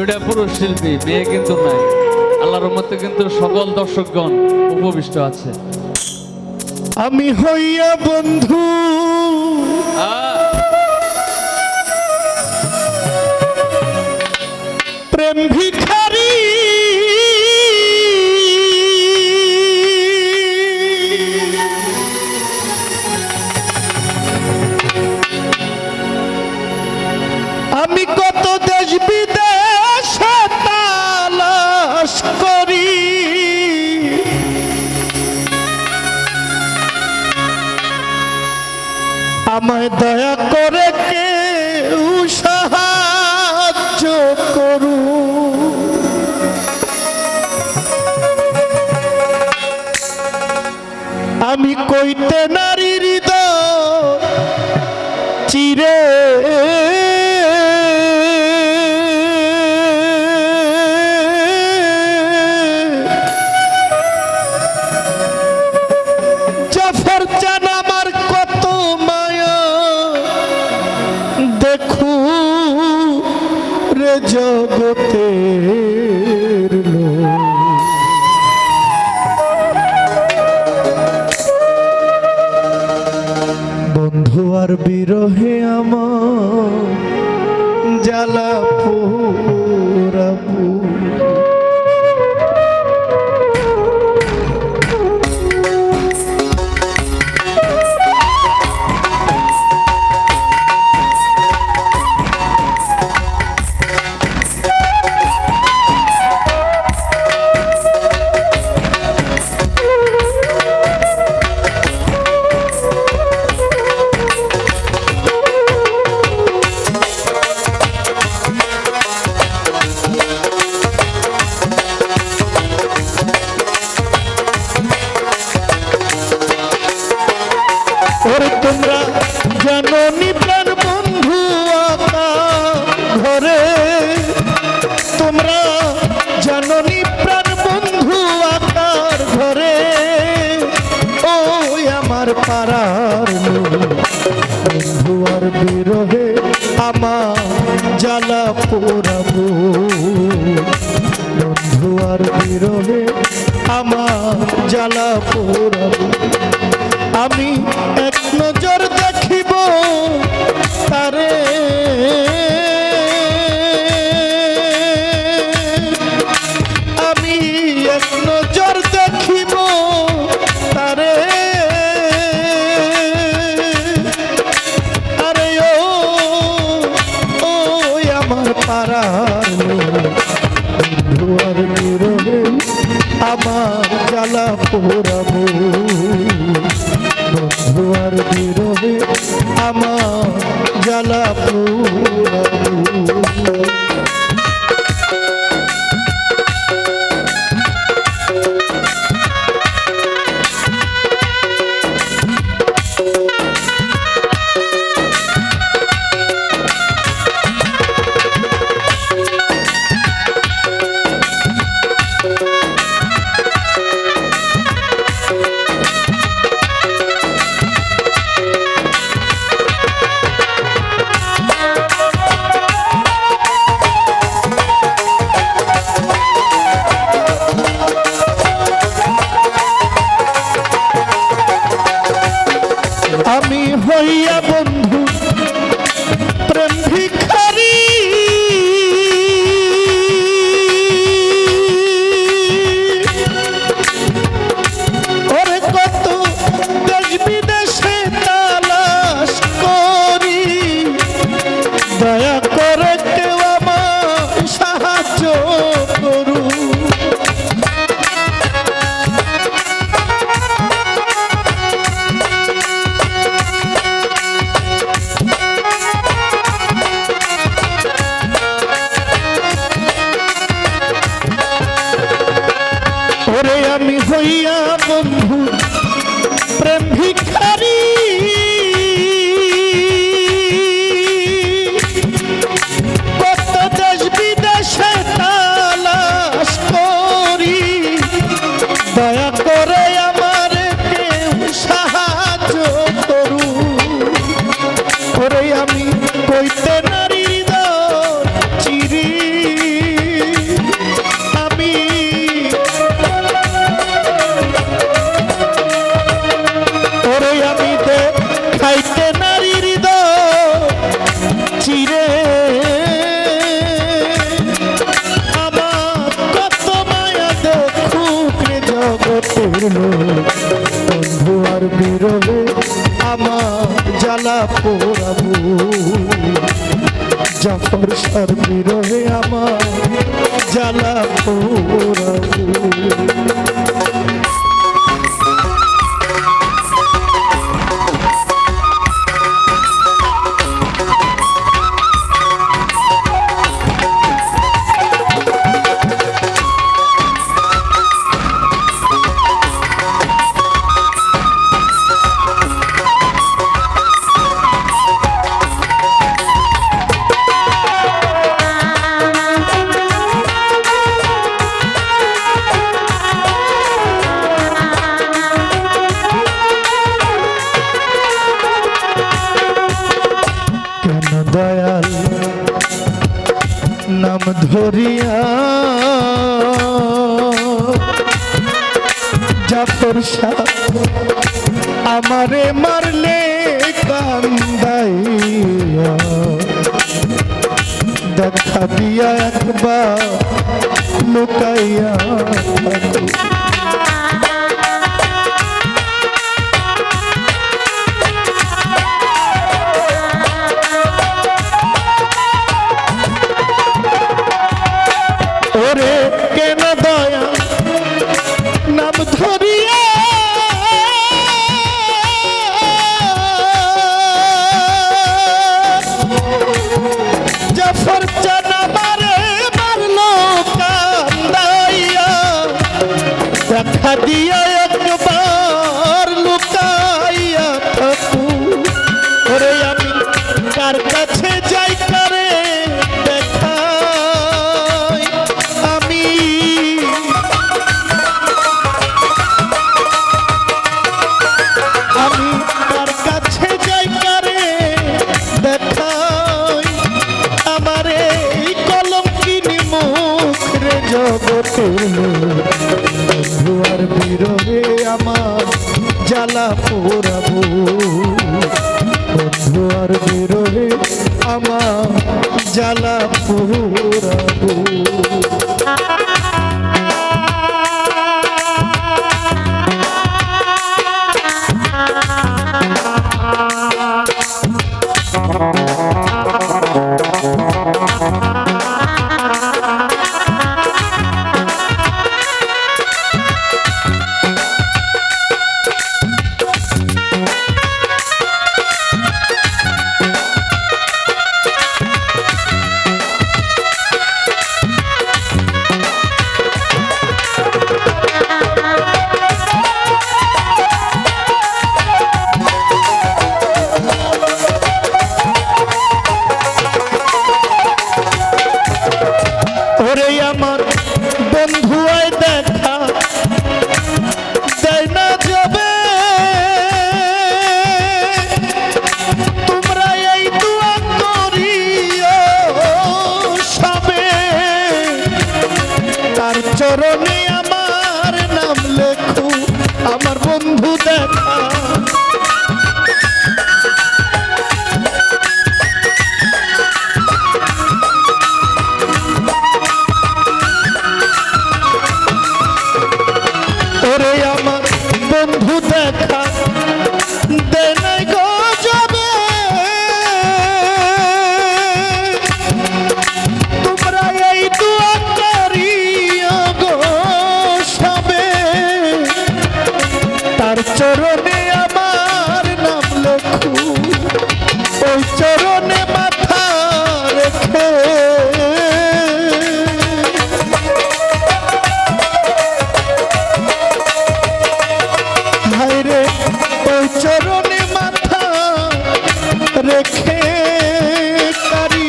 দুইটা পুরুষ শিল্পী, মেয়ে কিন্তু নাই। আল্লাহর রহমতে কিন্তু সকল দর্শকগণ উপবিষ্ট আছে। আমি হইয়া বন্ধু প্রেম ভিখারি, আমি কত দেশ বিদেশে তালাশ করি, আমায় দয়া করে কেউ সাহায্য করু। আমি কইতে নারী হৃদয় চিরে জাফর চান আমার কত মায়া দেখু রে জগতের লোক। বন্ধু আর বিরহে আমার জ্বালা পোড়াবো। ওরে তোমরা জানো নি প্রাণ বন্ধু আকা ঘরে, তোমরা জানো নি প্রাণ বন্ধু আকার ঘরে, ওই আমার পাড়ার বন্ধু আর বিরহে আমার জ্বালা পোড়াবো। বন্ধু আর বিরহে আমার জ্বালা পোড়াবো। আমি এক নজর দেখিব তারে, আমি এক নজর দেখিব তারে, আরে ও আমার পাড়ার বন্ধু আর বিরহে আমার জ্বালা পোড়াবো। বন্ধু আর বিরহে আমার জ্বালা পোড়াবো। জ্বালা পোড়াবো জাফর শাহর বিরহে আমার জ্বালা পোড়াবো দয়াল নাম ধরিয়া জাফর শাহ আমারে মারলে কান্দাইয়া দেখা দিয়া একবার লুকাইয়া ওরে কেন দয়া নাম ধরিয়া জাফর চানা মারে মারলো কান্দাইয়া দেখা দিয়া একবার লুকাইয়া থাকু ওরে আমি কার কাছে যাই করে বন্ধুয়ার বিরহে আমার জ্বালা পোড়াবো বন্ধুয়ার বিরহে আমার জ্বালা পোড়াবো ওরে আমার বন্ধু আয় দেখা দেয় না যাবে তোমরা এই দোয়া করিও সবে তার চরণে আমার নাম লেখো আমার বন্ধু দেখা ওরে আমার বন্ধু দেখা দে নাই গো যাবে তোমরা এই দোয়া করিও গো সবে তার চরণে আমার নাম লেখো ওই চরণে মাথা রেখে চরণে মাথা রেখে কারি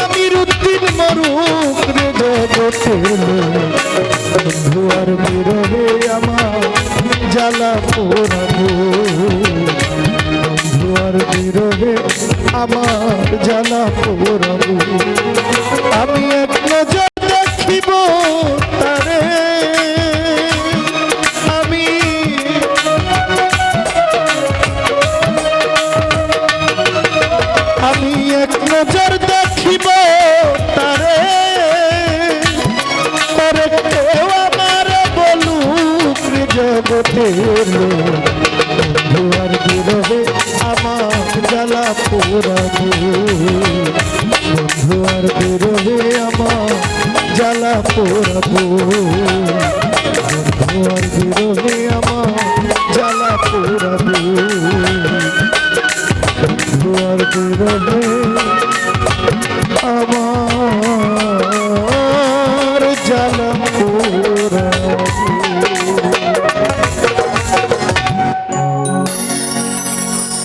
আমির উদ্দিন মরুক রে জগতে বন্ধুয়ার বিরহে আমার জ্বালা পোড়াবো বন্ধুয়ার বিরহে আমার জ্বালা পোড়াবো আমি এক নজর দেখিব তারে আমি এক নজর দেখিব তারে পরে কেউ আমার বলুক জগতের বন্ধুয়ার বিরহে আমার পোড়াবো বন্ধু আর বিরহে আমার জ্বালা পোড়াবো বন্ধু আর বিরহে আমার জ্বালা পোড়াবো বন্ধু আর বিরহে